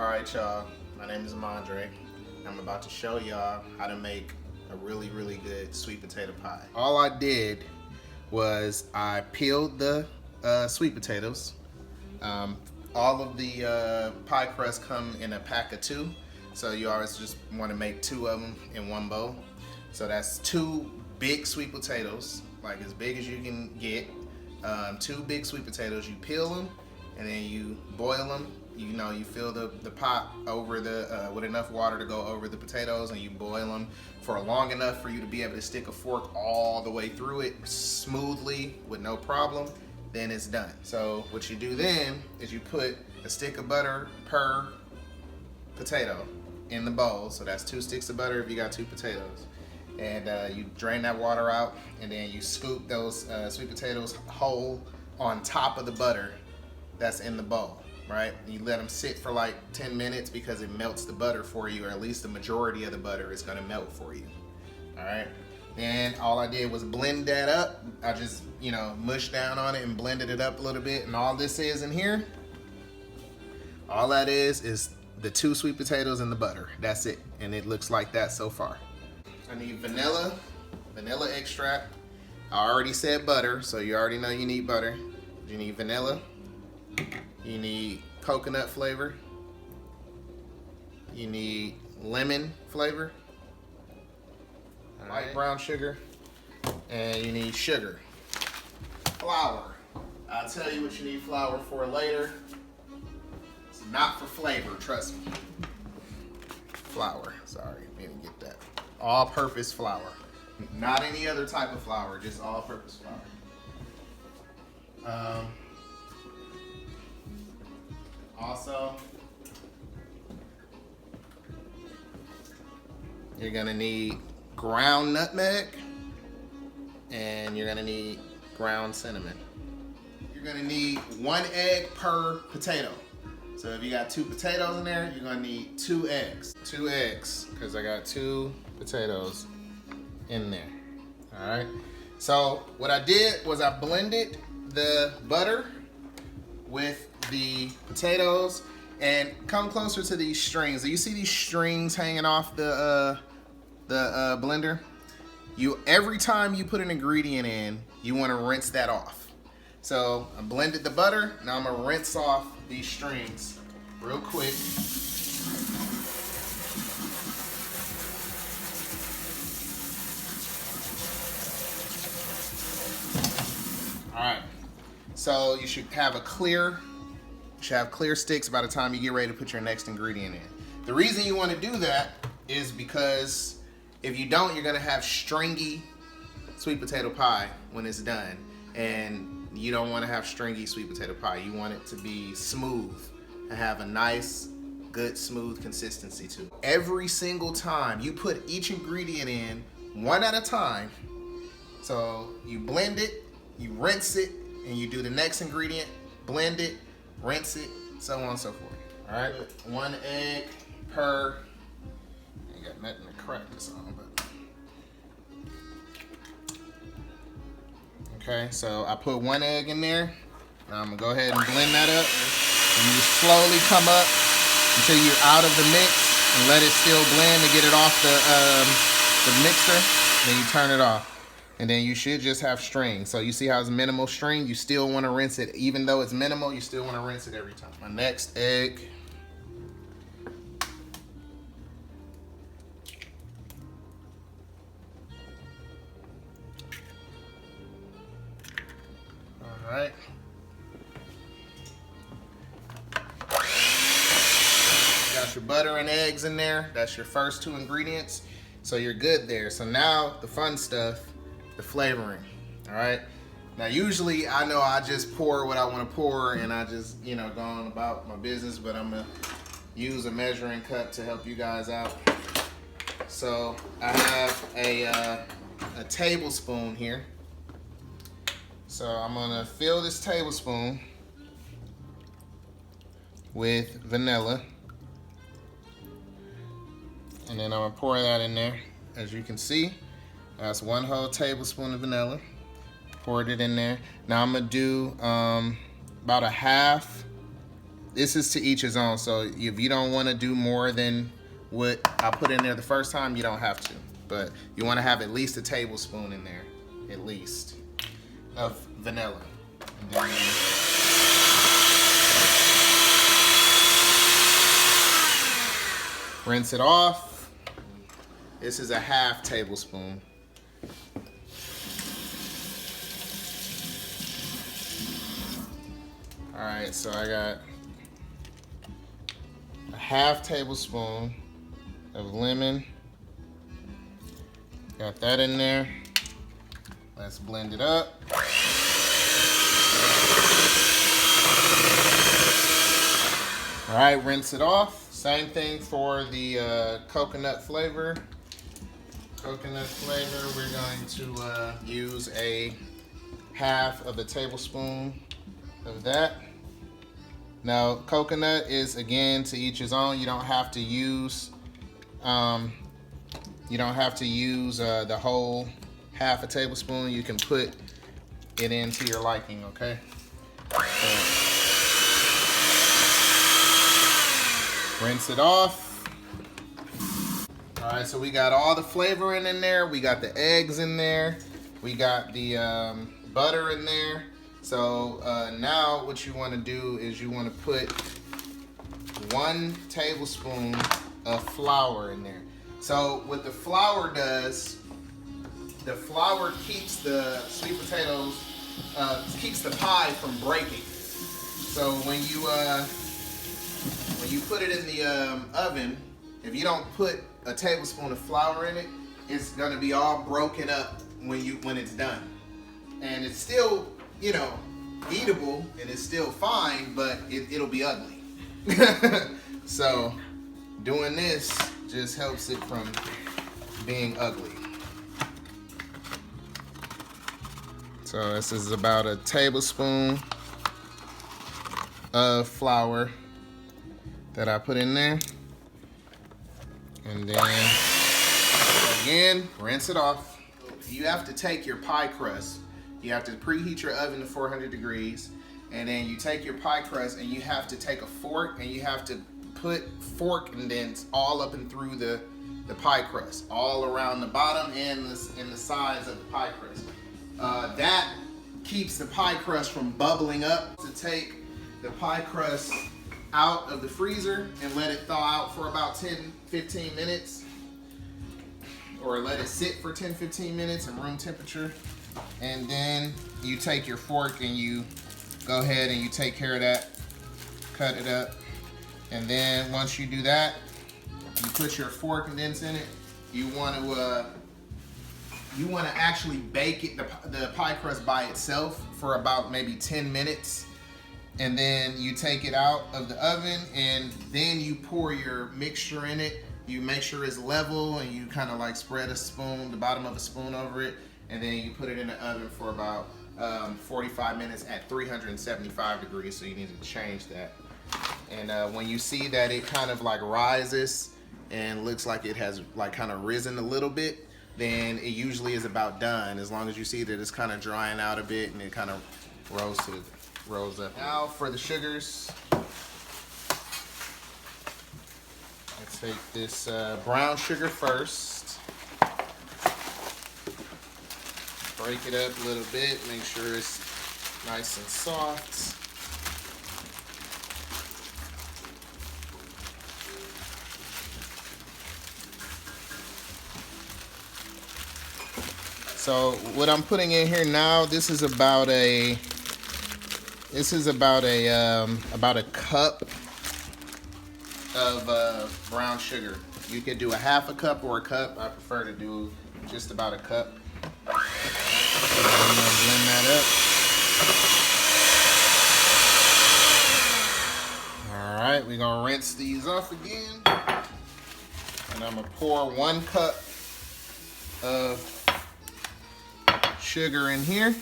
Alright y'all, my name is Amondre. I'm about to show y'all how to make a really good sweet potato pie. All I did was I peeled the sweet potatoes. All of the pie crust come in a pack of 2, so you always just want to make 2 of them in one bowl. So that's 2 big sweet potatoes, like as big as you can get. 2 big sweet potatoes. You peel them and then you boil them. You fill the pot over with enough water to go over the potatoes, and you boil them for long enough for you to be able to stick a fork all the way through it smoothly with no problem. Then it's done. So what you do then is you put a stick of butter per potato in the bowl. So that's 2 sticks of butter if you got 2 potatoes. And you drain that water out, and then you scoop those sweet potatoes whole on top of the butter that's in the bowl, right? You let them sit for like 10 minutes because it melts the butter for you, or at least the majority of the butter is gonna melt for you, all right? Then all I did was blend that up. I just, mushed down on it and blended it up a little bit, and all this is in here, all that is the 2 sweet potatoes and the butter. That's it, and it looks like that so far. I need vanilla extract. I already said butter, so you already know you need butter. You need vanilla. You need coconut flavor. You need lemon flavor. Light brown sugar. And you need sugar. Flour. I'll tell you what you need flour for later. It's not for flavor, trust me. Flour, sorry, didn't get that. All-purpose flour. Not any other type of flour, just all-purpose flour. Also, you're gonna need ground nutmeg, and you're gonna need ground cinnamon. You're gonna need 1 egg per potato. So if you got 2 potatoes in there, you're gonna need 2 eggs. 2 eggs, because I got 2 potatoes in there. All right. So what I did was I blended the butter with the potatoes, and come closer to these strings. Do you see these strings hanging off the blender? Every time you put an ingredient in, you want to rinse that off. So I blended the butter. Now I'm gonna rinse off these strings real quick. All right. So you should have clear sticks by the time you get ready to put your next ingredient in. The reason you want to do that is because if you don't, you're gonna have stringy sweet potato pie when it's done, and you don't want to have stringy sweet potato pie. You want it to be smooth and have a nice, good, smooth consistency to it. Every single time you put each ingredient in one at a time. So you blend it, you rinse it, and you do the next ingredient, blend it, rinse it, so on and so forth. All right, 1 egg per. Ain't got nothing to crack this on, but. Okay, so I put 1 egg in there. Now I'm gonna go ahead and blend that up. And you just slowly come up until you're out of the mix, and let it still blend to get it off the mixer. Then you turn it off. And then you should just have string. So you see how it's minimal string? You still want to rinse it. Even though it's minimal, you still want to rinse it every time. My next egg. All right. Got your butter and eggs in there. That's your first 2 ingredients. So you're good there. So now the fun stuff. The flavoring, all right? Now usually I know I just pour what I want to pour, and I just go on about my business, but I'm gonna use a measuring cup to help you guys out. So I have a tablespoon here. So I'm gonna fill this tablespoon with vanilla, and then I'm gonna pour that in there. As you can see, that's 1 whole tablespoon of vanilla. Poured it in there. Now I'm gonna do about a half this is to each his own. So if you don't want to do more than what I put in there the first time, you don't have to. But you want to have at least a tablespoon in there, at least, of vanilla. And then rinse it off. This is a half tablespoon. All right, so I got a half tablespoon of lemon. Got that in there. Let's blend it up. All right, rinse it off. Same thing for the coconut flavor. Coconut flavor, we're going to use a half of a tablespoon of that. Now, coconut is, again, to each his own. You don't have to use the whole half a tablespoon. You can put it into your liking, okay? Rinse it off. All right, so we got all the flavoring in there. We got the eggs in there. We got the butter in there. So now what you want to do is you want to put 1 tablespoon of flour in there. So what the flour does, the flour keeps the sweet potatoes, keeps the pie from breaking. So when you put it in the oven, if you don't put a tablespoon of flour in it, it's gonna be all broken up when it's done. And it's still, you know, eatable and it's still fine, but it'll be ugly. So doing this just helps it from being ugly. So this is about a tablespoon of flour that I put in there. And then again, rinse it off. You have to take your pie crust. You have to preheat your oven to 400 degrees. And then you take your pie crust and you have to take a fork and you have to put fork indents all up and through the pie crust, all around the bottom and the sides of the pie crust. That keeps the pie crust from bubbling up. To take the pie crust out of the freezer and let it thaw out for about 10-15 minutes, or let it sit for 10-15 minutes in room temperature. And then you take your fork and you go ahead and you take care of that, cut it up. And then once you do that, you put your fork indents in it. You want to actually bake it, the pie crust by itself for about maybe 10 minutes. And then you take it out of the oven and then you pour your mixture in it. You make sure it's level and you kind of like spread the bottom of a spoon over it. And then you put it in the oven for about 45 minutes at 375 degrees. So you need to change that. And when you see that it kind of like rises and looks like it has like kind of risen a little bit, then it usually is about done. As long as you see that it's kind of drying out a bit and it kind of rose up. Now for the sugars, I take this brown sugar first. Break it up a little bit, make sure it's nice and soft. So what I'm putting in here now, this is about a cup of brown sugar. You could do a half a cup or a cup. I prefer to do just about a cup. I'm gonna blend that up. All right, we're gonna rinse these off again. And I'm gonna pour 1 cup of sugar in here.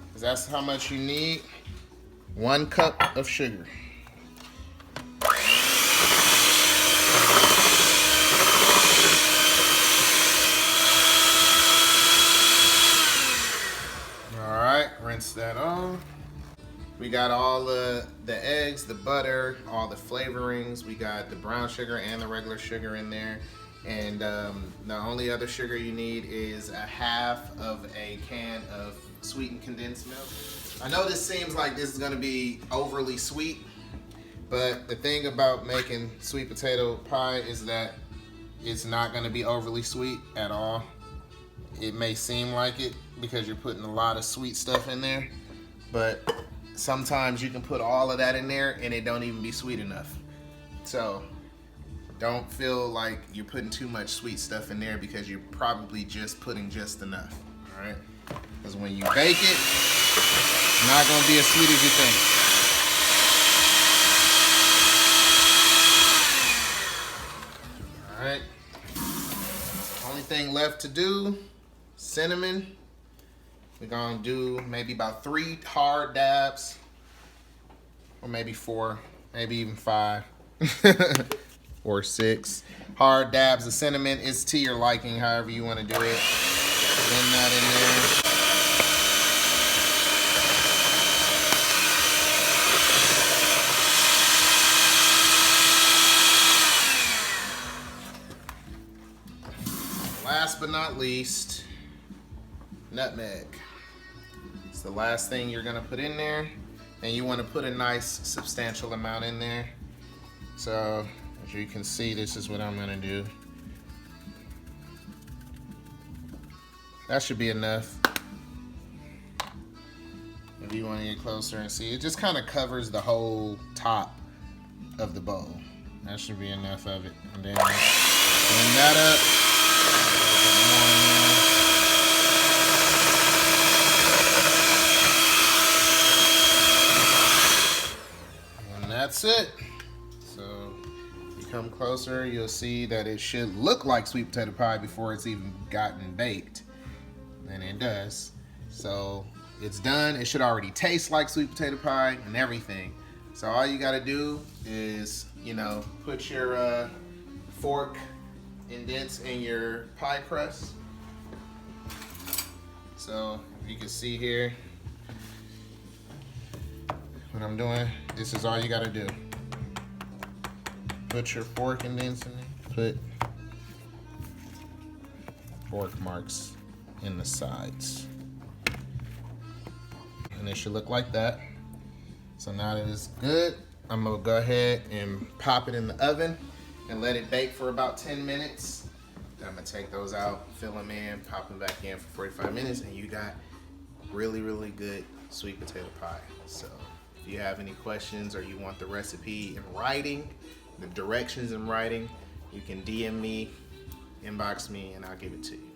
Because that's how much you need. 1 cup of sugar. Rinse that off. We got all the eggs, the butter, all the flavorings. We got the brown sugar and the regular sugar in there. And the only other sugar you need is a half of a can of sweetened condensed milk. I know this seems like this is gonna be overly sweet, but the thing about making sweet potato pie is that it's not gonna be overly sweet at all. It may seem like it because you're putting a lot of sweet stuff in there, but sometimes you can put all of that in there and it don't even be sweet enough. So don't feel like you're putting too much sweet stuff in there because you're probably just putting just enough, all right? Because when you bake it, it's not gonna be as sweet as you think. All right, only thing left to do, cinnamon. We're gonna do maybe about 3 hard dabs, or maybe 4, maybe even 5, or 6 hard dabs of cinnamon. It's to your liking, however you wanna do it. Blend that in there. Last but not least, nutmeg. It's the last thing you're gonna put in there, and you wanna put a nice substantial amount in there. So as you can see, this is what I'm gonna do. That should be enough. If you wanna get closer and see, it just kinda covers the whole top of the bowl. That should be enough of it. And then blend that up. That's it. So if you come closer, you'll see that it should look like sweet potato pie before it's even gotten baked. And it does. So it's done. It should already taste like sweet potato pie and everything. So all you gotta do is, you know, put your fork indents in your pie crust. So if you can see here, what I'm doing, this is all you gotta do. Put your fork indents in there. Put fork marks in the sides. And it should look like that. So now that it's good, I'm gonna go ahead and pop it in the oven and let it bake for about 10 minutes. Then I'm gonna take those out, fill them in, pop them back in for 45 minutes, and you got really, really good sweet potato pie. So if you have any questions or you want the recipe in writing, the directions in writing, you can DM me, inbox me, and I'll give it to you.